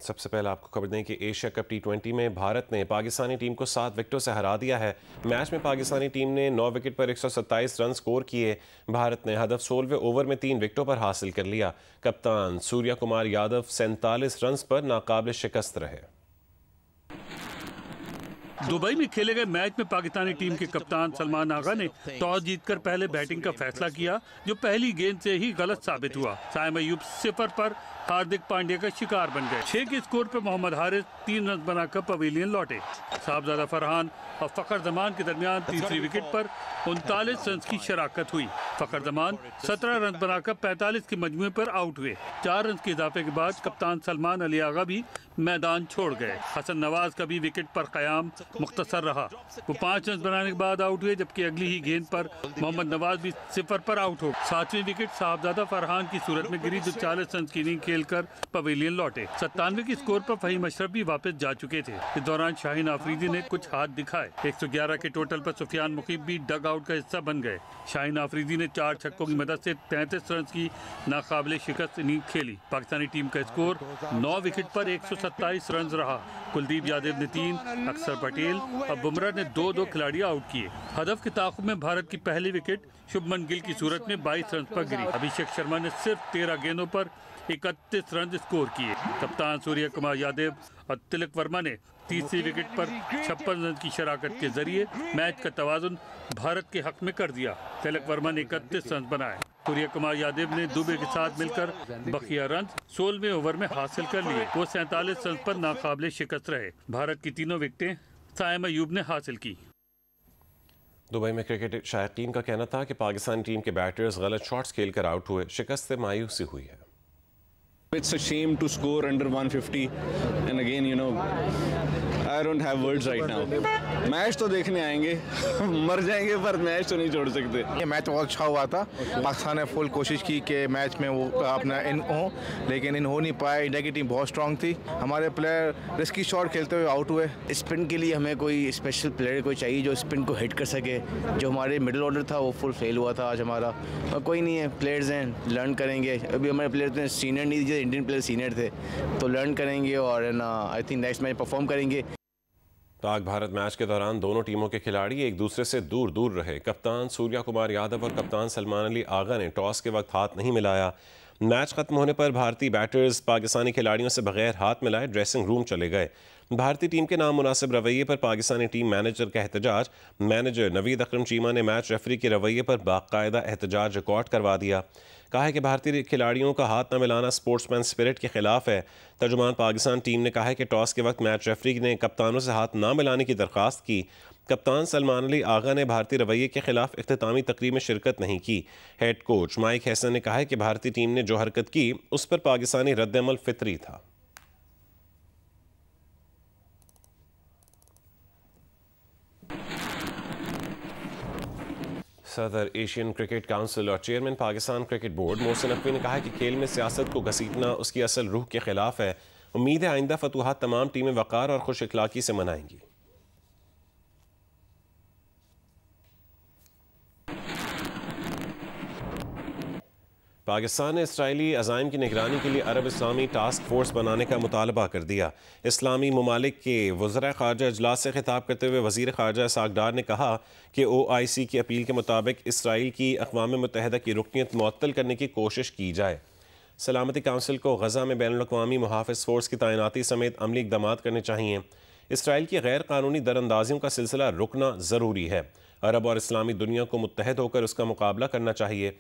सबसे पहले आपको खबर दें कि एशिया कप T20 में भारत ने पाकिस्तानी टीम को 7 विकेटों से हरा दिया है। मैच में पाकिस्तानी टीम ने 9 विकेट पर 127 रन स्कोर किए। भारत ने हदफ 16वें ओवर में 3 विकेटों पर हासिल कर लिया। कप्तान सूर्या कुमार यादव 47 रन पर नाकाबिल शिकस्त रहे। दुबई में खेले गए मैच में पाकिस्तानी टीम के कप्तान सलमान आगा ने टॉस जीतकर पहले बैटिंग का फैसला किया, जो पहली गेंद से ही गलत साबित हुआ। साइम अयूब 0 पर हार्दिक पांड्या का शिकार बन गए। 6 के स्कोर पर मोहम्मद हारिस 3 रन बनाकर पवेलियन लौटे। साहबजादा फरहान और फखर जमान के दरमियान तीसरी विकेट पर 39 रन की शराकत हुई। फखर जमान 17 रन बनाकर 45 के मजमूए पर आउट हुए। 4 रन के इजाफे के बाद कप्तान सलमान अली आगा भी मैदान छोड़ गए। हसन नवाज का भी विकेट पर कयाम मुख्तसर रहा। वो 5 रन बनाने के बाद आउट हुए, जबकि अगली ही गेंद पर मोहम्मद नवाज भी 0 पर आउट हो। 7वीं विकेट साहबजादा फरहान की सूरत में गिरी, जो 40 रन की इनिंग खेलकर पवेलियन लौटे। 97 के स्कोर पर फहीम अशरफ भी वापस जा चुके थे। इस दौरान शाहीन आफरीदी ने कुछ हाथ दिखाए। 111 के टोटल पर सुफियान मुकीब भी डग आउट का हिस्सा बन गए। शाहीन आफरीदी ने 4 छक्कों की मदद से 33 रन की नाकाबिले शिकस्त इनिंग खेली। पाकिस्तानी टीम का स्कोर 9 विकेट पर 127 रन रहा। कुलदीप यादव ने 3, अक्षर पटेल और बुमराह ने 2-2 खिलाड़ी आउट किए। हदफ के ताक़ुब में भारत की पहली विकेट शुभमन गिल की सूरत में 22 रन पर गिरी। अभिषेक शर्मा ने सिर्फ 13 गेंदों पर 31 रन स्कोर किए। कप्तान सूर्य कुमार यादव और तिलक वर्मा ने तीसरी विकेट पर 56 रन की शराकत के जरिए मैच का तवाज़ुन भारत के हक में कर दिया। तिलक वर्मा ने 31 रन बनाए। सूर्य कुमार यादव ने दुबे के साथ मिलकर बकिया रन 16वें ओवर में हासिल कर लिए। वो 47 रन पर नाकाबिले शिकस्त रहे। भारत की तीनों विकेटें साइम अयूब ने हासिल की। दुबई में क्रिकेट शायकीन का कहना था कि पाकिस्तानी टीम के बैटर्स गलत शॉट्स खेलकर आउट हुए। शिकस्त से मायूसी हुई है। It's a shame to score under 150 and again I don't have words right now. Match तो देखने आएंगे मर जाएंगे पर मैच तो नहीं छोड़ सकते। ये मैच बहुत अच्छा हुआ था। पाकिस्तान ने फुल कोशिश की कि मैच में वो अपना इन हो, लेकिन इन हो नहीं पाया। इंडिया की टीम बहुत स्ट्रांग थी। हमारे प्लेयर रिस्की शॉट खेलते हुए आउट हुए। स्पिन के लिए हमें कोई स्पेशल प्लेयर कोई चाहिए जो स्पिन को हिट कर सके। जो हमारे मिडिल ऑर्डर था वो फुल फेल हुआ था आज हमारा। और कोई नहीं है, प्लेयर्स हैं, लर्न करेंगे। अभी हमारे प्लेयर तो सीनियर नहीं थे, इंडियन प्लेयर सीनियर थे, तो लर्न करेंगे और I think next match perform करेंगे। पाक भारत मैच के दौरान दोनों टीमों के खिलाड़ी एक दूसरे से दूर दूर रहे। कप्तान सूर्या कुमार यादव और कप्तान सलमान अली आगा ने टॉस के वक्त हाथ नहीं मिलाया। मैच खत्म होने पर भारतीय बैटर्स पाकिस्तानी खिलाड़ियों से बगैर हाथ मिलाए ड्रेसिंग रूम चले गए। भारतीय टीम के नामुनासिब रवैये पर पाकिस्तानी टीम मैनेजर का एहतजाज। मैनेजर नवीद अकरम चीमा ने मैच रेफरी के रवैये पर बाकायदा एहतजाज रिकॉर्ड करवा दिया। कहा है कि भारतीय खिलाड़ियों का हाथ न मिलाना स्पोर्ट्समैन स्पिरिट के खिलाफ है। तर्जुमान पाकिस्तान टीम ने कहा है कि टॉस के वक्त मैच रेफरी ने कप्तानों से हाथ न मिलाने की दरख्वास्त की। कप्तान सलमान अली आगा ने भारतीय रवैये के खिलाफ इख्तितामी तकरीब में शिरकत नहीं की। हेड कोच माइक हैसन ने कहा है कि भारतीय टीम ने जो हरकत की उस पर पाकिस्तानी रद्दअमल फितरी था। सदर एशियन क्रिकेट काउंसिल और chairman Pakistan cricket board Mohsin Naqvi ने कहा है कि खेल में सियासत को घसीटना उसकी असल रूह के खिलाफ है। उम्मीद है आइंदा फतूहात तमाम टीमें वक़ार और खुश इखलाकी से मनाएंगी। पाकिस्तान ने इसराइली अज़ाइम की निगरानी के लिए अरब इस्लामी टास्क फोर्स बनाने का मुतालबा कर दिया। इस्लामी ममालिक के वज़रा ख़ारजा इजलास से खिताब करते हुए वज़ीर ख़ारजा इसहाक़ डार ने कहा कि OIC की अपील के मुताबिक इसराइल की अक़वाम मुत्तहिदा की रुकनीत मुअत्तल करने की कोशिश की जाए। सलामती काउंसिल को गज़ा में बैनुल-अक़वामी मुहाफ़िज़ फ़ोर्स की तैनाती समेत अमली इक़दाम करने चाहिए। इसराइल की गैर कानूनी दरअंदाजियों का सिलसिला रुकना ज़रूरी है। अरब और इस्लामी दुनिया को मुत्तहद होकर उसका मुकाबला करना चाहिए।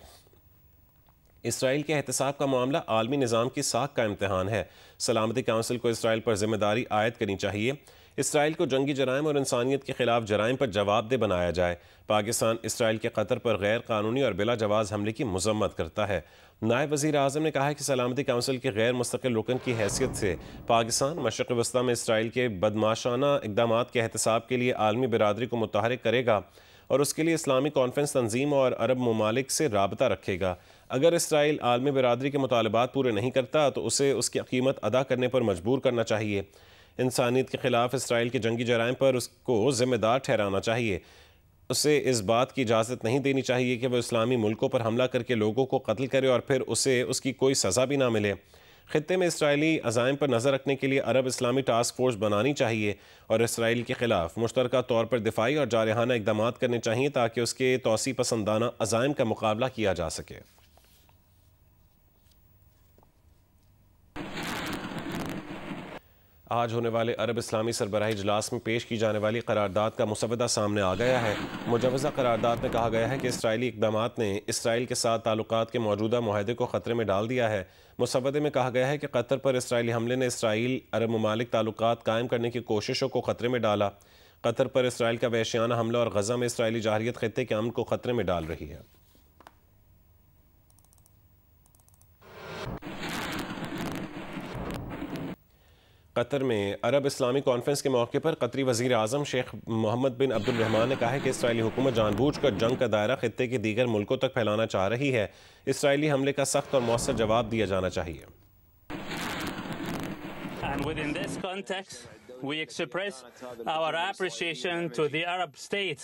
इसराइल के एहतसाब का मामला आलमी निज़ाम की साख का इम्तहान है। सलामती काउंसिल को इसराइल पर जिम्मेदारी आयद करनी चाहिए। इसराइल को जंगी जराइम और इंसानियत के खिलाफ जराइम पर जवाबदेह बनाया जाए। पाकिस्तान इसराइल के कतर पर गैर कानूनी और बिला जवाज़ हमले की मज़म्मत करता है। नायब वज़ीर आज़म ने कहा है कि सलामती काउंसिल के गैर मुस्तकिल रुकन की हैसियत से पाकिस्तान मशरिक़ वस्ता में इसराइल के बदमाशाना इक़दाम के एहतसाब के लिए आलमी बिरादरी को मुतहरिक करेगा और उसके लिए इस्लामी कॉन्फ्रेंस तंजीम और अरब ममालिक से राबता रखेगा। अगर इसराइल आलमी बिरादरी के मुतालबात पूरे नहीं करता तो उसे उसकी कीमत अदा करने पर मजबूर करना चाहिए। इंसानियत के खिलाफ इसराइल के जंगी जराइम पर उसको ज़िम्मेदार ठहराना चाहिए। उसे इस बात की इजाज़त नहीं देनी चाहिए कि वह इस्लामी मुल्कों पर हमला करके लोगों को कत्ल करे और फिर उसे उसकी कोई सज़ा भी ना मिले। खित्ते में इसराइली अज़ाइम पर नज़र रखने के लिए अरब इस्लामी टास्क फोर्स बनानी चाहिए और इसराइल के खिलाफ मुश्तरका तौर पर दिफाई और जारहाना इक़दाम करने चाहिए ताकि उसके तौसी पसंदाना अज़ाइम का मुकाबला किया जा सके। आज होने वाले अरब इस्लामी सरबराही इजलास में पेश की जाने वाली करारदाद का मुसवदा सामने आ गया है। मुजवज़ा करारदाद में कहा गया है कि इसराइली इक़दामात ने इसराइल के साथ ताल्लुकात के मौजूदा मुआहदे को ख़तरे में डाल दिया है। मुसवदे में कहा गया है कि कतर पर इसराइली हमले ने इसराइल अरब ममालिक ताल्लुकात कायम करने की कोशिशों को ख़तरे में डाला। कतर पर इसराइल का वहशियाना हमला और गज़ा में इसराइली जारहियत खित्ते के अमन को ख़तरे में डाल रही है। कतर में अरब इस्लामी कॉन्फ्रेंस के मौके पर कतरी वज़ीर आज़म शेख मोहम्मद बिन अब्दुल रहमान ने कहा है कि इसराइली हुकूमत जानबूझकर जंग का दायरा खित्ते के दीगर मुल्कों तक फैलाना चाह रही है। इसराइली हमले का सख्त और मौसर जवाब दिया जाना चाहिए। And within this context, we express our appreciation to the Arab states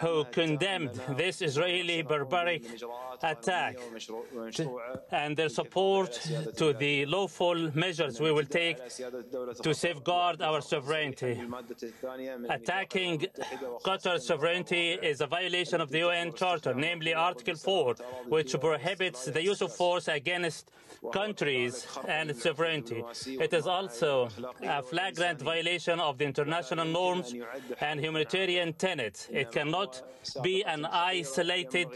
who condemned this Israeli barbaric attack and their support to the lawful measures we will take to safeguard our sovereignty. Attacking Qatar's sovereignty is a violation of the UN Charter, namely Article 4, which prohibits the use of force against countries and its sovereignty. It is also a flagrant violation of the international norms and humanitarian tenets. It cannot be an isolated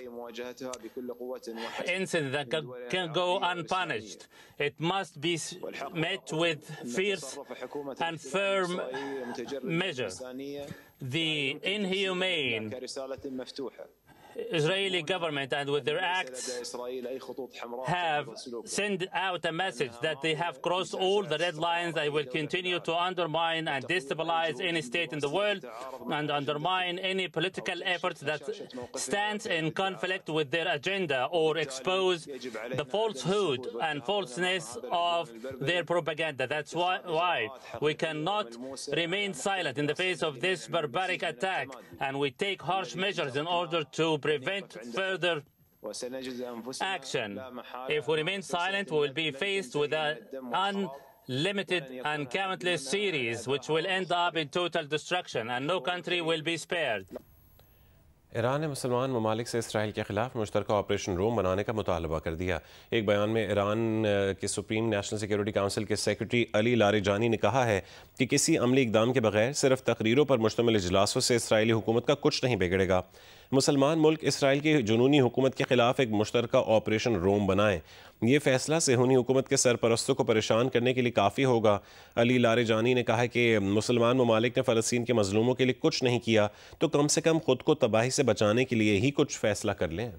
incident that can go unpunished. It must be met with fierce and firm measures. The inhumane Israeli government and with their acts have sent out a message that they have crossed all the red lines. They will continue to undermine and destabilize any state in the world and undermine any political efforts that stands in conflict with their agenda or expose the falsehood and falseness of their propaganda. That's why we cannot remain silent in the face of this barbaric attack, and we take harsh measures in order to prevent further action. If we remain silent, we will be faced with an unlimited and countless series which will end up in total destruction, and no country will be spared. Iran ने मुसलमान ममालिक से Israel के खिलाफ मुश्तरका operation रोम बनाने का मुतालबा कर दिया। एक बयान में ईरान के सुप्रीम नेशनल सिक्योरिटी काउंसिल के सेक्रेटरी अली लारेजानी ने कहा है कि किसी अमली इकदाम के बगैर सिर्फ तकरीरों पर मुश्तमिल इजलासों से इसराइली हुकूमत का कुछ नहीं बिगड़ेगा। मुसलमान मुल्क इसराइल की जुनूनी हुकूमत के खिलाफ एक मुश्तरका ऑपरेशन रोम बनाएं। ये फैसला सेहूनी हुकूमत के सरपरस्तों को परेशान करने के लिए काफ़ी होगा। अली लारेजानी ने कहा कि मुसलमान ममालिक ने फ़लस्तीन के मजलूमों के लिए कुछ नहीं किया तो कम से कम खुद को तबाही से बचाने के लिए ही कुछ फैसला कर लें।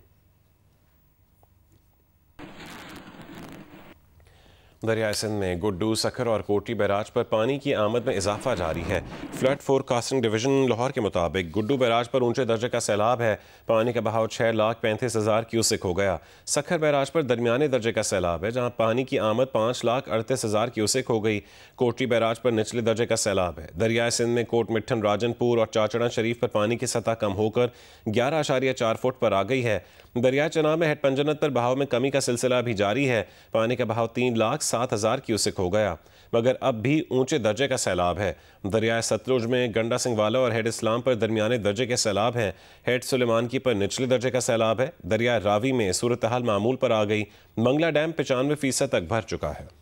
दरियाए सिंध में गुड्डू, सखर और कोटी बैराज पर पानी की आमद में इजाफा जारी है। फ्लड फोरकास्टिंग डिवीजन लाहौर के मुताबिक गुड्डू बैराज पर ऊंचे दर्जे का सैलाब है। पानी का बहाव 6,35,000 क्यूसेक हो गया। सखर बैराज पर दरमियाने दर्जे का सैलाब है जहां पानी की आमद 5,38,000 क्यूसेक हो गई। कोटी बैराज पर निचले दर्जे का सैलाब है। दरियाए सिंध में कोट मिट्ठन, राजनपुर और चाचड़ा शरीफ पर पानी की सतह कम होकर 11.4 फुट पर आ गई है। दरिया चनाब में हेड पंजनत पर बहाव में कमी का सिलसिला भी जारी है। पानी का बहाव 3,07,000 क्यूसेक हो गया, मगर अब भी ऊंचे दर्जे का सैलाब है। दरियाए सतलुज में गंडा सिंह वाला और हेड इस्लाम पर दरमियाने दर्जे के सैलाब हैं। हेड सुलेमान की पर निचले दर्जे का सैलाब है। दरिया रावी में सूरत हाल मामूल पर आ गई। मंगला डैम 95% तक भर चुका है।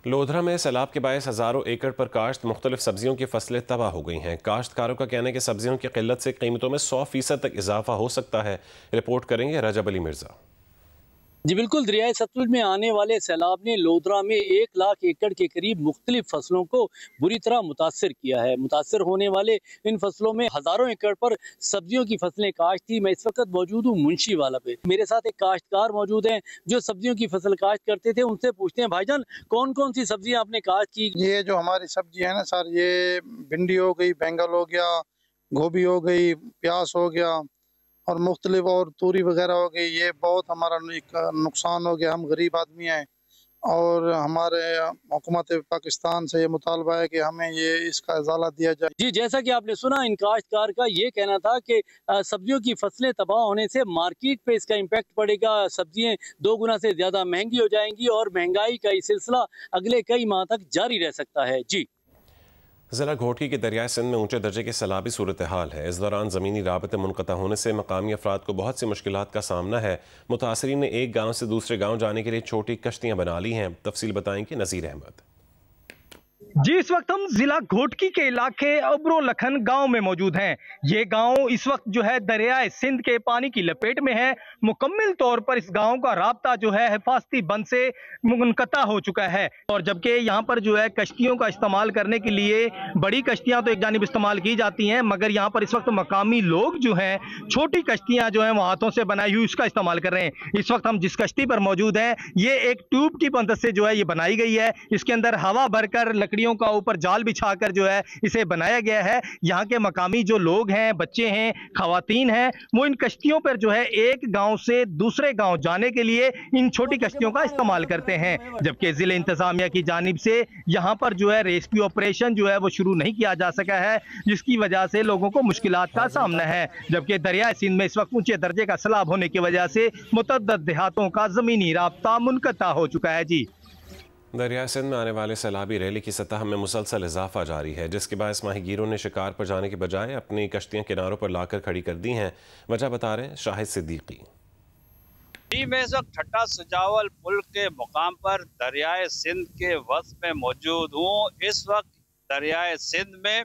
लोधरा में सैलाब के बायस हज़ारों एकड़ पर काश्त मुख्तलिफ सब्जियों की फसलें तबाह हो गई हैं। काश्तकारों का कहना है कि सब्जियों की किल्लत से कीमतों में 100% तक इजाफा हो सकता है। रिपोर्ट करेंगे रजब अली मिर्जा। जी बिल्कुल, दरियाए सतलुज में आने वाले सैलाब ने लोधरा में 1 लाख एकड़ के करीब मुख्तलिफ फसलों को बुरी तरह मुतासर किया है। मुतासर होने वाले इन फसलों में हज़ारों एकड़ पर सब्जियों की फसलें काश्त थी। मैं इस वक्त मौजूद हूँ मुंशी वाला पे। मेरे साथ एक काश्तकार मौजूद हैं जो सब्जियों की फसल काश्त करते थे। उनसे पूछते हैं, भाईजान कौन कौन सी सब्जियाँ आपने काश्त की? ये जो हमारी सब्जी है ना सर, ये भिंडी हो गई, बैंगल हो गया, गोभी हो गई, प्याज हो गया और मुख्तलिफ और तूरी वगैरह हो गई। ये बहुत हमारा नुकसान हो गया। हम गरीब आदमी हैं और हमारे हुकूमत पाकिस्तान से ये मुतालबा है कि हमें ये इसका इजाला दिया जाए। जी, जैसा कि आपने सुना, इन काश्तकार का ये कहना था कि सब्जियों की फसलें तबाह होने से मार्केट पे इसका इम्पैक्ट पड़ेगा, सब्जियां 2 गुना से ज़्यादा महंगी हो जाएंगी और महंगाई का ये सिलसिला अगले कई माह तक जारी रह सकता है। जी, ज़िला घोटकी के दरियाए सिंध में ऊंचे दर्जे की सैलाबी सूरत हाल है। इस दौरान ज़मीनी राबते मुनक़ता होने से मकामी अफराद को बहुत सी मुश्किलात का सामना है। मुतासरीन ने एक गाँव से दूसरे गाँव जाने के लिए छोटी कश्तियाँ बना ली हैं। तफसील बताएंगे नज़ीर अहमद। जी, इस वक्त हम जिला घोटकी के इलाके अब्रो लखन गांव में मौजूद हैं। ये गांव इस वक्त जो है दरियाए सिंध के पानी की लपेट में है। मुकम्मल तौर पर इस गांव का राब्ता जो है हिफाजती बंद से मुनक़ता हो चुका है और जबकि यहाँ पर जो है कश्तियों का इस्तेमाल करने के लिए बड़ी कश्तियाँ तो एक जानिब इस्तेमाल की जाती हैं, मगर यहाँ पर इस वक्त मकामी लोग जो हैं छोटी कश्तियाँ जो हैं वो हाथों से बनाई हुई उसका इस्तेमाल कर रहे हैं। इस वक्त हम जिस कश्ती पर मौजूद हैं ये एक ट्यूब की मदद से जो है ये बनाई गई है। इसके अंदर हवा भरकर लकड़ियों का ऊपर जाल बिछाकर जो है इसे बनाया गया है। यहाँ के मकामी जो लोग हैं, बच्चे हैं, खवातीन हैं, वो इन कश्तियों पर जो है एक गांव से दूसरे गांव जाने के लिए इन छोटी कश्तियों का इस्तेमाल करते हैं। जबकि जिले इंतजामिया की जानिब से यहाँ पर जो है रेस्क्यू ऑपरेशन जो है वो शुरू नहीं किया जा सका है, जिसकी वजह से लोगों को मुश्किलात का सामना है। जबकि दरियाए सिंध में इस वक्त ऊंचे दर्जे का सैलाब होने की वजह से मुतअद्दिद देहातों का जमीनी राब्ता मुनक़ता हो चुका है। जी, दरिया सिंध में आने वाले सैलाबी रैली की सतह में मुसलसल इजाफा जारी है, जिसके बायस माहीगीरों ने शिकार पर जाने के बजाय अपनी कश्तियां किनारों पर लाकर खड़ी कर दी हैं। वजह बता रहे हैं शाहिद सिद्दीकी। जी, मैं इस वक्त ठट्टा सुजावल पुल के मुकाम पर दरियाए सिंध के वस्त में मौजूद हूँ। इस वक्त दरियाए सिंध में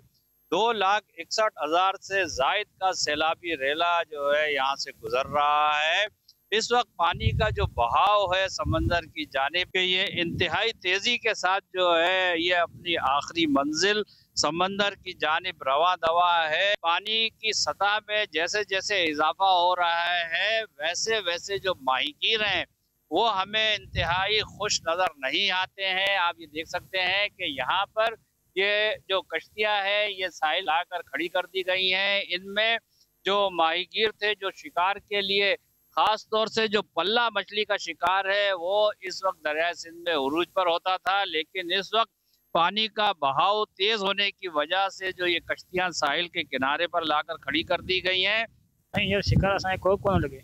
2,61,000 से जायद का सैलाबी रेला जो है यहाँ से गुजर रहा है। इस वक्त पानी का जो बहाव है समंदर की जानिब पे ये इंतहाई तेजी के साथ जो है ये अपनी आखिरी मंजिल समंदर की जानिब रवा दवा है। पानी की सतह में जैसे जैसे इजाफा हो रहा है वैसे वैसे जो माहीगीर हैं वो हमें इंतहाई खुश नज़र नहीं आते हैं। आप ये देख सकते हैं कि यहाँ पर ये जो कश्तियाँ हैं ये साहिल आकर खड़ी कर दी गई हैं। इनमें जो माहीगीर थे जो शिकार के लिए खास तौर से जो पल्ला मछली का शिकार है वो इस वक्त दरिया सिंध में उरूज पर होता था, लेकिन इस वक्त पानी का बहाव तेज होने की वजह से जो ये कश्तियां साहिल के किनारे पर लाकर खड़ी कर दी गई हैं। ये शिकार असां को कोन लगे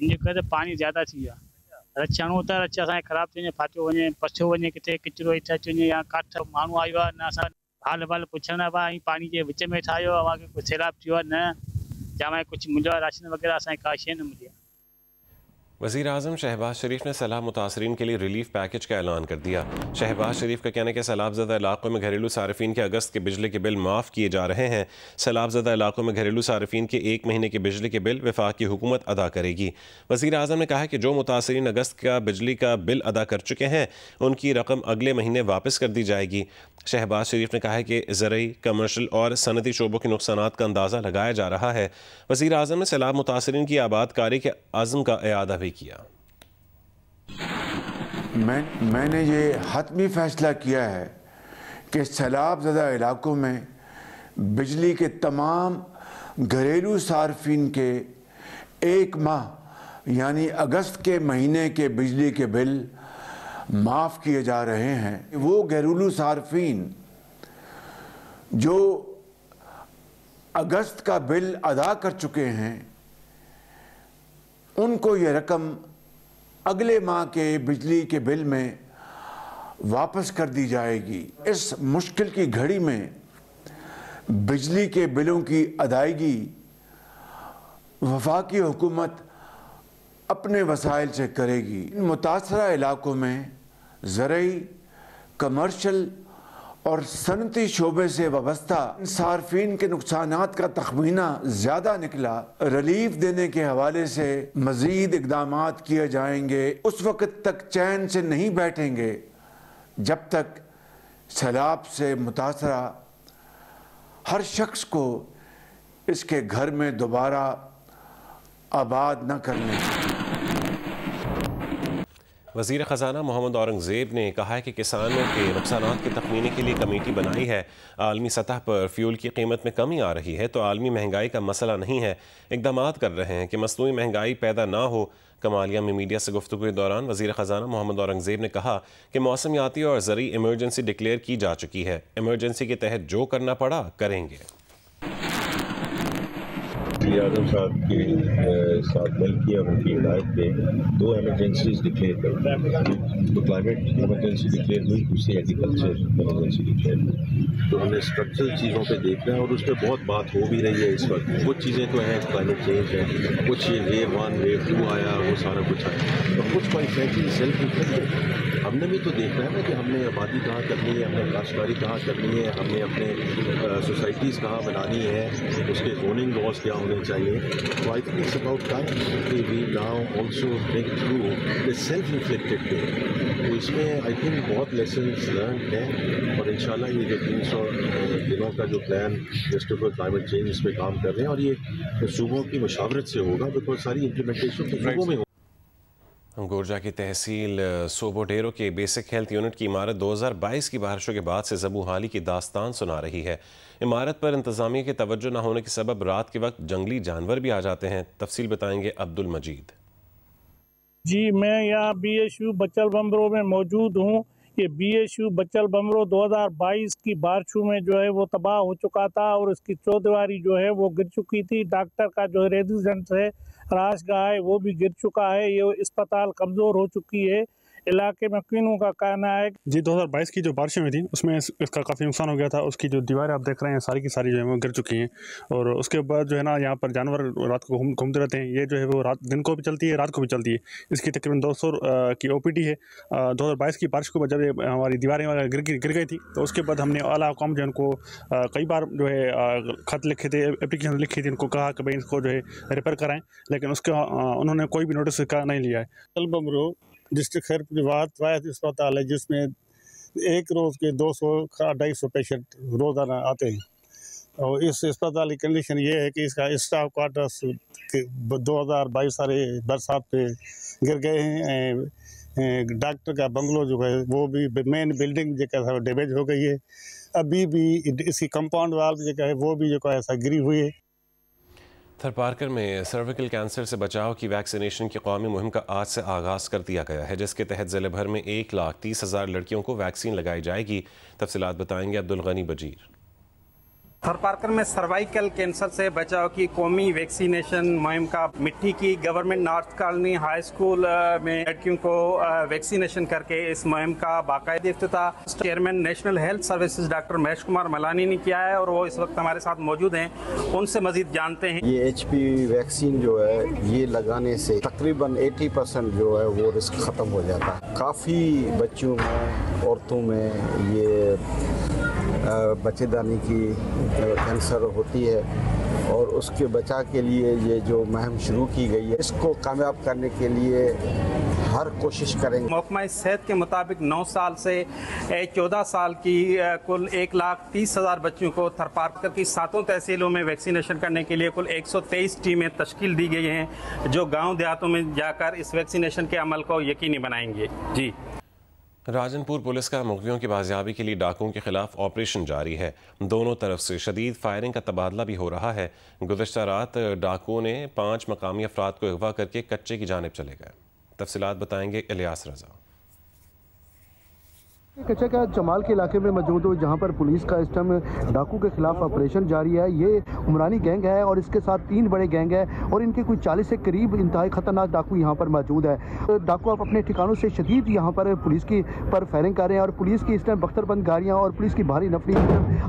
इन करे पानी ज्यादा थी वियो रक्षा होता रक्षा असां खराब थी फाटो वने पछो वने किथे किचरो इच्छा वने या काठ मानू आयो न असां हाल बाल पुछना बा पानी के विच में ठायो अवा के कुछ सैलाब थियो न जामे कुछ मिलो राशन वगैरह असां का शे न मिलिया। वज़ीर आज़म शहबाज शरीफ ने सैलाब मुतासरीन के लिए रिलीफ पैकेज का ऐलान कर दिया। शहबाज शरीफ का कहना है कि सैलाब ज़दा इलाकों में घरेलू सार्फिन के अगस्त के बिजली के बिल माफ़ किए जा रहे हैं। सैलाब ज़दा इलाकों में घरेलू सार्फिन के 1 महीने के बिजली के बिल वफाक की हुकूमत अदा करेगी। वज़ीर आज़म ने कहा है कि जो मुतासरीन अगस्त का बिजली का बिल अदा कर चुके हैं उनकी रकम अगले महीने वापस कर दी जाएगी। शहबाज शरीफ ने कहा है कि ज़रई, कमर्शल और सनती शोबों के नुकसानात का अंदाज़ा लगाया जा रहा है। वज़ीर आज़म ने सैलाब मुतासरीन की आबादकारी के आज़म का इयादा भी किया। मैंने ये हतमी फैसला किया है कि सैलाब ज़दा इलाकों में बिजली के तमाम घरेलू सार्फिन के 1 माह यानी अगस्त के महीने के बिजली के बिल माफ़ किए जा रहे हैं। वो घरेलू सार्फिन जो अगस्त का बिल अदा कर चुके हैं उनको ये रकम अगले माह के बिजली के बिल में वापस कर दी जाएगी। इस मुश्किल की घड़ी में बिजली के बिलों की अदायगी वफाकी हुकूमत अपने वसाइल से करेगी। मुतासरा इलाकों में ज़रई, कमर्शल और सनती शोबे से वाबस्ता सार्फिन के नुकसानात का तखमीना ज़्यादा निकला। रिलीफ देने के हवाले से मज़ीद इक़दामात किए जाएंगे। उस वक़्त तक चैन से नहीं बैठेंगे जब तक सैलाब से मुतासरा हर शख्स को इसके घर में दोबारा आबाद न करने। वज़ीर ख़जाना मोहम्मद औरंगज़ेब ने कहा है कि किसानों के नुकसानात के तख़मीने के लिए कमेटी बनाई है। आलमी सतह पर फ्यूल की कीमत में कमी आ रही है तो आलमी महंगाई का मसला नहीं है। इक़दाम कर रहे हैं कि मसनूई महंगाई पैदा ना हो। कमालिया में मीडिया से गुफ्तगू के दौरान वज़ीर ख़जाना मोहम्मद औरंगज़ेब ने कहा कि मौसमियाती और ज़रई इमरजेंसी डिक्लेयर की जा चुकी है। इमरजेंसी के तहत जो करना पड़ा करेंगे। आज़म साहब के साथ मिल किया उनकी हिदायत पे 2 एमरजेंसीज डिक्लेयर करें। तो क्लाइमेट इमरजेंसी डिक्लेयर हुई, दूसरी एग्रीकल्चर इमरजेंसी डिक्लेयर हुई। तो हमने स्ट्रक्चरल चीज़ों पे देखना है और उस पर बहुत बात हो भी रही है इस वक्त। कुछ चीज़ें तो हैं, क्लाइमेट चेंज है, कुछ ये वेव 1 वेव 2 आया, वो सारा कुछ आया, तो कुछ क्वाइट फ्रैंकली सेल्फ इन्फ्लिक्टेड। हमने भी तो देखना है ना कि हमने आबादी कहाँ करनी है, हमने काश्तकारी कहाँ करनी है, हमने अपने सोसाइटीज़ कहाँ बनानी है, उसके जोनिंग लॉज क्या होने चाहिए। तो I think it's about time कि we now also think through the self inflicted pain. तो इसमें आई थिंक बहुत लेसन्स लर्न हैं और इंशाल्लाह ये जो 300 दिनों का जो plan just for climate change इस पर काम कर रहे हैं और ये सूबों की मशावरत से होगा, बिकॉज सारी इम्प्लीमेंटेशन तो सूबों में। गोरजा की तहसील सोबोडेरो के बेसिक हेल्थ यूनिट की इमारत 2022 की बारिशों के बाद से ज़बू हाली की दास्तान सुना रही है। इमारत पर इंतज़ामिया की तवज्जो न होने के सबब रात के वक्त जंगली जानवर भी आ जाते हैं। तफसील बताएंगे अब्दुल मजीद। जी, मैं यहाँ BHU बच्चल बमरो में मौजूद हूँ। ये BHU बच्चल बमरो 2022 की बारिशों में जो है वो तबाह हो चुका था और उसकी चौदीवारी जो है वो गिर चुकी थी। डॉक्टर का जो रेजिडेंस है, राशगाह है, वो भी गिर चुका है। ये अस्पताल कमज़ोर हो चुकी है। इलाके में किनों का कहना है जी 2022 की जो बारिशें हुई थी उसमें इसका काफ़ी नुकसान हो गया था। उसकी जो दीवारें आप देख रहे हैं सारी की सारी जो है वो गिर चुकी हैं और उसके बाद जो है ना यहाँ पर जानवर रात को घूमते रहते हैं। ये जो है वो दिन को भी चलती है, रात को भी चलती है। इसकी तकरीबन 200 की OPD है। 2022 की बारिश को जब हमारी दीवारें गिर गई थी तो उसके बाद हमने आला हुकाम जो है उनको कई बार जो है ख़त लिखे थे, एप्लीकेशन लिखी थी, उनको कहा कि भाई इसको जो है रिपेयर कराएँ, लेकिन उसका उन्होंने कोई भी नोटिस का नहीं लिया है। डिस्ट्रिक्ट खैर वायद अस्पताल है जिसमें एक रोज़ के 200-250 पेशेंट रोज़ाना आते हैं और इस अस्पताल की कंडीशन ये है कि इसका स्टाफ क्वार्टर्स 2022 सारे बरसात पे गिर गए हैं। डॉक्टर का बंगलो जो है वो भी मेन बिल्डिंग जो डैमेज हो गई है। अभी भी इसकी कंपाउंड वाल जो है वो भी जो ऐसा गिरी हुई है। थरपारकर में सर्विकल कैंसर से बचाव की वैक्सीनेशन की कौमी मुहिम का आज से आगाज़ कर दिया गया है, जिसके तहत ज़िले भर में 1,30,000 लड़कियों को वैक्सीन लगाई जाएगी। तफसीलात बताएंगे अब्दुल गनी बजीर। थरपारकर में सर्वाइकल कैंसर से बचाव की कौमी वैक्सीनेशन मुहिम का मिट्टी की government north colony high school में लड़कियों को वैक्सीनेशन करके इस मुहिम का बाकायदा इफ्तिताह chairman National Health Services doctor Mahesh Kumar Malani ने किया है और वो इस वक्त हमारे साथ मौजूद हैं। उनसे मजीद जानते हैं। ये HPV वैक्सीन जो है ये लगाने से तकरीबन 80% जो है वो रिस्क ख़त्म हो जाता है। काफ़ी बच्चों में, औरतों में ये बच्चेदानी की कैंसर होती है और उसके बचाव के लिए ये जो मुहिम शुरू की गई है इसको कामयाब करने के लिए हर कोशिश करेंगे। महकमा सेहत के मुताबिक 9 साल से 14 साल की कुल 1,30,000 बच्चों को थरपारकर की 7 तहसीलों में वैक्सीनेशन करने के लिए कुल 123 टीमें तश्कील दी गई हैं जो गाँव देहातों में जाकर इस वैक्सीनेशन के अमल को यकीनी बनाएंगे। जी, राजनपुर पुलिस का मुग़वियों की बाजियाबी के लिए डाकुओं के खिलाफ ऑपरेशन जारी है। दोनों तरफ से शदीद फायरिंग का तबादला भी हो रहा है। गुज़श्ता रात डाकुओं ने 5 मकामी अफराद को अगवा करके कच्चे की जानिब चले गए। तफसीलात बताएंगे इलियास रजा। कच्चे का जमाल के इलाके में मौजूद हूँ जहाँ पर पुलिस का इस टाइम डाकू के खिलाफ ऑपरेशन जारी है। ये उमरानी गैंग है और इसके साथ 3 बड़े गैंग है और इनके कुछ 40 से करीब इंतहाई खतरनाक डाकू यहाँ पर मौजूद है। डाकू अब अपने ठिकानों से शदीद यहाँ पर पुलिस की पर फायरिंग कर रहे हैं और पुलिस की इस टाइम बख्तरबंद गाड़ियाँ और पुलिस की भारी नफरी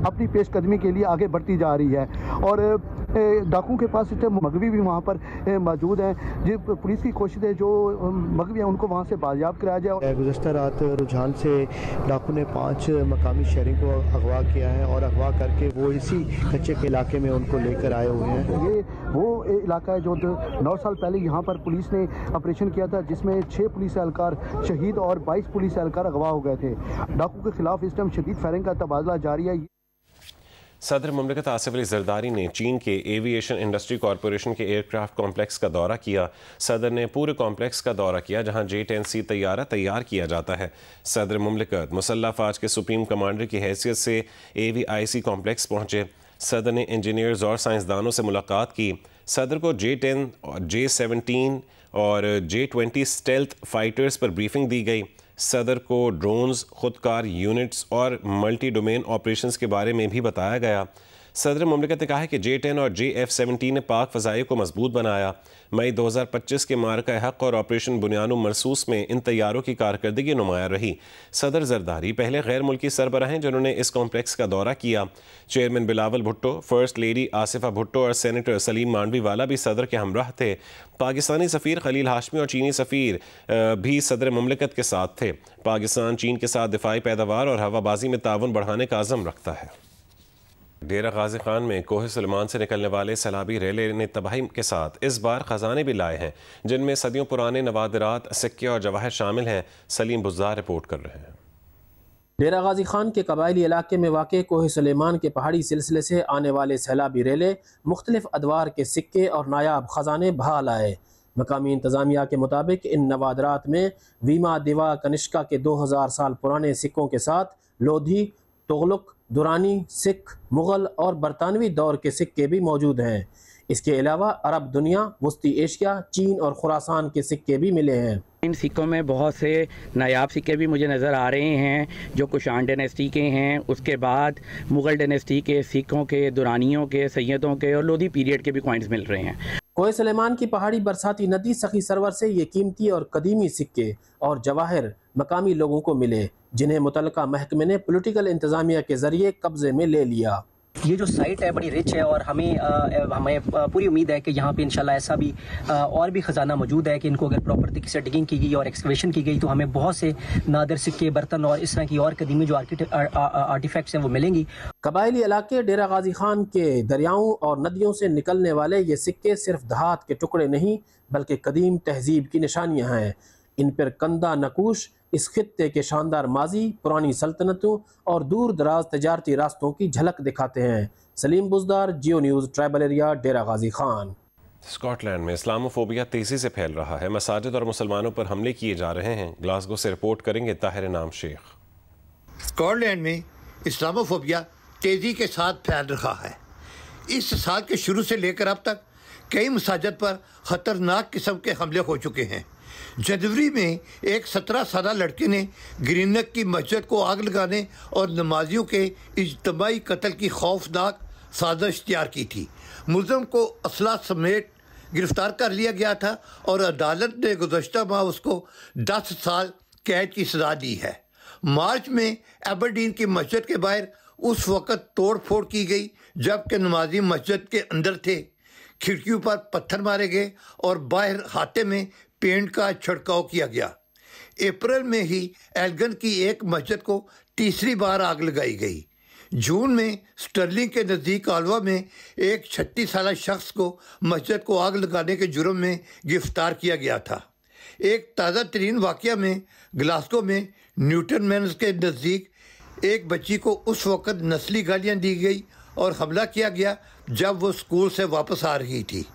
अपनी पेशकदमी के लिए आगे बढ़ती जा रही है और डाकू के पास इस टाइम मगवी भी वहाँ पर मौजूद हैं। जो पुलिस की कोशिश है जो मगवी हैं उनको वहाँ से बाजियाब कराया जाए। गुज़श्ता रात रुझान से डाकू ने 5 मकामी शहरी को अगवा किया है और अगवा करके वो इसी कच्चे के इलाके में उनको लेकर आए हुए हैं। ये वो इलाका है जो 9 साल पहले यहाँ पर पुलिस ने ऑपरेशन किया था जिसमें 6 पुलिस एहलकार शहीद और 22 पुलिस एहलकार अगवा हो गए थे। डाकू के खिलाफ इस टाइम शदीद फायरिंग का तबादला जारी है। सदर मुमलिकत आसिफ अली जरदारी ने चीन के एविएशन इंडस्ट्री कॉरपोरेशन के एयरक्राफ्ट कॉम्प्लेक्स का दौरा किया। सदर ने पूरे कॉम्प्लेक्स का दौरा किया जहां J-10C तैयारा तैयार किया जाता है। सदर मुमलिकत मुसल्लह फ़ौज के सुप्रीम कमांडर की हैसियत से AVIC कॉम्प्लेक्स पहुँचे। सदर ने इंजीनियर्स और साइंसदानों से मुलाकात की। सदर को J-10, J-17 और J-20 स्टेल्थ फाइटर्स पर ब्रीफिंग दी गई। सदर को ड्रोन्स, खुदकार यूनिट्स और मल्टी डोमेन ऑपरेशंस के बारे में भी बताया गया। सदर मुमलिकत ने कहा है कि J-10 और JF-17 ने पाक फ़ज़ाई को मजबूत बनाया। मई 2025 के मारका हक़ और ऑपरेशन बुनियान मरसूस में इन तैयारों की कारकर्दगी नुमाया रही। सदर जरदारी पहले गैर मुल्की सरबराह हैं जिन्होंने इस कॉम्प्लेक्स का दौरा किया। Chairman Bilawal Bhutto, first lady Asifa Bhutto और सेनेटर सलीम मांडवी वाला भी सदर के हमराह थे। पाकिस्तानी सफ़ीर खलील हाशमी और चीनी सफ़ीर भी सदर मुमलिकत के साथ थे। पाकिस्तान चीन के साथ दिफाई पैदावार और हवाबाजी में ताउन बढ़ाने का अज़म रखता है। डेरा गाजी खान में कोह सुलेमान से निकलने वाले सैलाबी रेले ने तबाही के साथ इस बार खजाने भी लाए हैं, जिनमें सदियों पुराने नवादिरात, सिक्के और जवाहर शामिल हैं। सलीम बुज़दार रिपोर्ट कर रहे हैं। डेरा गाजी खान के कबायली इलाके में वाक़ कोह सुलेमान के पहाड़ी सिलसिले से आने वाले सैलाबी रेले मुख्तलिफ अदवार के सिक्के और नायाब ख़जाने बहा लाए। मकामी इंतज़ामिया के मुताबिक इन नवादरात में वीमा दिवा कनिष्का के 2000 साल पुराने सिक्कों के साथ लोधी, तुगलक, दुरानी, सिख, मुग़ल और बरतानवी दौर के सिक्के भी मौजूद हैं। इसके अलावा अरब दुनिया, वस्ती एशिया, चीन और खुरासान के सिक्के भी मिले हैं। इन सिक्कों में बहुत से नायाब सिक्के भी मुझे नज़र आ रहे हैं जो कुशान डायनेस्टी के हैं। उसके बाद मुग़ल डायनेस्टी के सिक्कों के, दुरानियों के, सैयदों के और लोधी पीरियड के भी कॉइन्स मिल रहे हैं। कोह सुलेमान की पहाड़ी बरसाती नदी सखी सरवर से ये कीमती और कदीमी सिक्के और जवाहर मकामी लोगों को मिले, जिन्हें मुतल्लिका महकमे ने पॉलिटिकल इंतज़ामिया के ज़रिए कब्जे में ले लिया। ये जो साइट है बड़ी रिच है और हमें पूरी उम्मीद है कि यहाँ पे इंशाल्लाह ऐसा भी और भी ख़जाना मौजूद है कि इनको अगर प्रॉपर तरीके से डिगिंग की गई और एक्सकवेशन की गई तो हमें बहुत से नादिर सिक्के, बर्तन और इस तरह की और कदीमी जो आर्टिफैक्ट्स हैं वो मिलेंगी। कबायली इलाके डेरा गाजी खान के दरियाओं और नदियों से निकलने वाले ये सिक्के सिर्फ धात के टुकड़े नहीं बल्कि कदीम तहजीब की निशानियाँ हैं। इन पर कंदा नकूश इस खित्ते के शानदार माजी, पुरानी सल्तनतों और दूर दराज तजारती रास्तों की झलक दिखाते हैं। सलीम बुज़दार, जियो न्यूज़, ट्राइबल एरिया, डेरा गाजी खान। स्कॉटलैंड में इस्लामोफोबिया तेज़ी से फैल रहा है। मसाजिद और मुसलमानों पर हमले किए जा रहे हैं। ग्लासगो से रिपोर्ट करेंगे ताहिर नाम शेख। स्कॉटलैंड में इस्लामोफोबिया तेज़ी के साथ फैल रहा है। इस साल के शुरू से लेकर अब तक कई मसाजिद पर ख़तरनाक किस्म के हमले हो चुके हैं। जनवरी में एक 17 साल लड़के ने ग्रीनक की मस्जिद को आग लगाने और नमाजियों के इज्तमाई कत्ल की खौफनाक साजिश तैयार की थी। मुलज़म को असला समेत गिरफ्तार कर लिया गया था और अदालत ने गुज़श्ता माह उसको 10 साल कैद की सज़ा दी है। मार्च में एबरडीन की मस्जिद के बाहर उस वक़्त तोड़ फोड़ की गई जबकि नमाजी मस्जिद के अंदर थे। खिड़कियों पर पत्थर मारे गए और बाहर हाथे में पेंट का छिड़काव किया गया। अप्रैल में ही एल्गन की एक मस्जिद को तीसरी बार आग लगाई गई। जून में स्टर्लिंग के नज़दीक आलवा में एक 36 साल शख्स को मस्जिद को आग लगाने के जुर्म में गिरफ्तार किया गया था। एक ताज़ा तरीन वाक़या में ग्लासगो में न्यूटन मैन्स के नज़दीक एक बच्ची को उस वक़्त नस्ली गालियाँ दी गई और हमला किया गया जब वो स्कूल से वापस आ रही थी।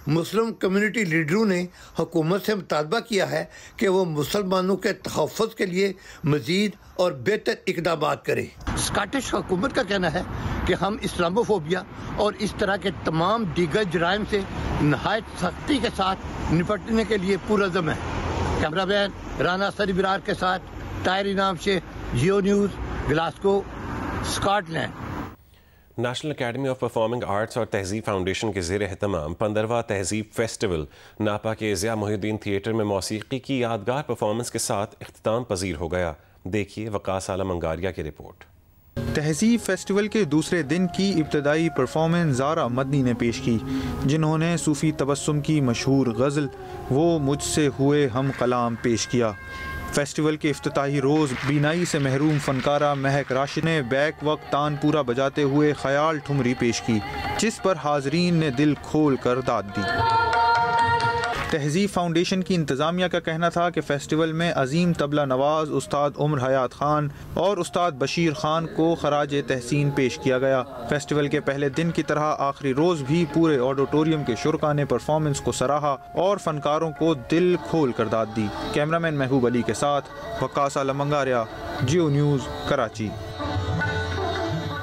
मुस्लिम कम्युनिटी लीडरों ने हुकूमत से मुतालबा किया है कि वो मुसलमानों के तहफ़्फ़ुज़ के लिए मज़ीद और बेहतर इक़दाम करें। स्कॉटिश हुकूमत का कहना है कि हम इस्लामोफोबिया और इस तरह के तमाम दीगर जराइम से नहायत सख्ती के साथ निपटने के लिए पुरअज़्म है। कैमरामैन राना सरीबिरार के साथ Tahir Inam Sheikh, Geo News, Glasgow, Scotland. National Academy of Performing Arts और तहजीब फाउंडेशन के ज़ेर एहतमाम 15वां तहजीब फेस्टिवल नापा के ज़िया मोहिउद्दीन थिएटर में मौसीकी की यादगार परफॉर्मेंस के साथ इख्तिताम पजीर हो गया। देखिए वकास आलम अंगारिया की रिपोर्ट। तहजीब फेस्टिवल के दूसरे दिन की इब्तदाई परफॉर्मेंस ज़ारा मदनी ने पेश की, जिन्होंने सूफ़ी तबस्सुम की मशहूर गज़ल वो मुझसे हुए हम कलाम पेश किया। फेस्टिवल के इफ्तिताही रोज़ बीनाई से महरूम फनकारा महक राशिद ने बैक वक्त तानपुरा बजाते हुए ख्याल ठुमरी पेश की, जिस पर हाजरीन ने दिल खोल कर दाद दी। तहजीब फाउंडेशन की इंतज़ामिया का कहना था कि फेस्टिवल में अजीम तबला नवाज उस्ताद उम्र हयात खान और उस्ताद बशीर खान को खराज तहसीन पेश किया गया। फेस्टिवल के पहले दिन की तरह आखिरी रोज़ भी पूरे ऑडिटोरियम के शुरका ने परफॉर्मेंस को सराहा और फनकारों को दिल खोल कर दाद दी। कैमरामैन महबूब अली के साथ वक्कास आलम अंगारिया, जियो न्यूज़, कराची।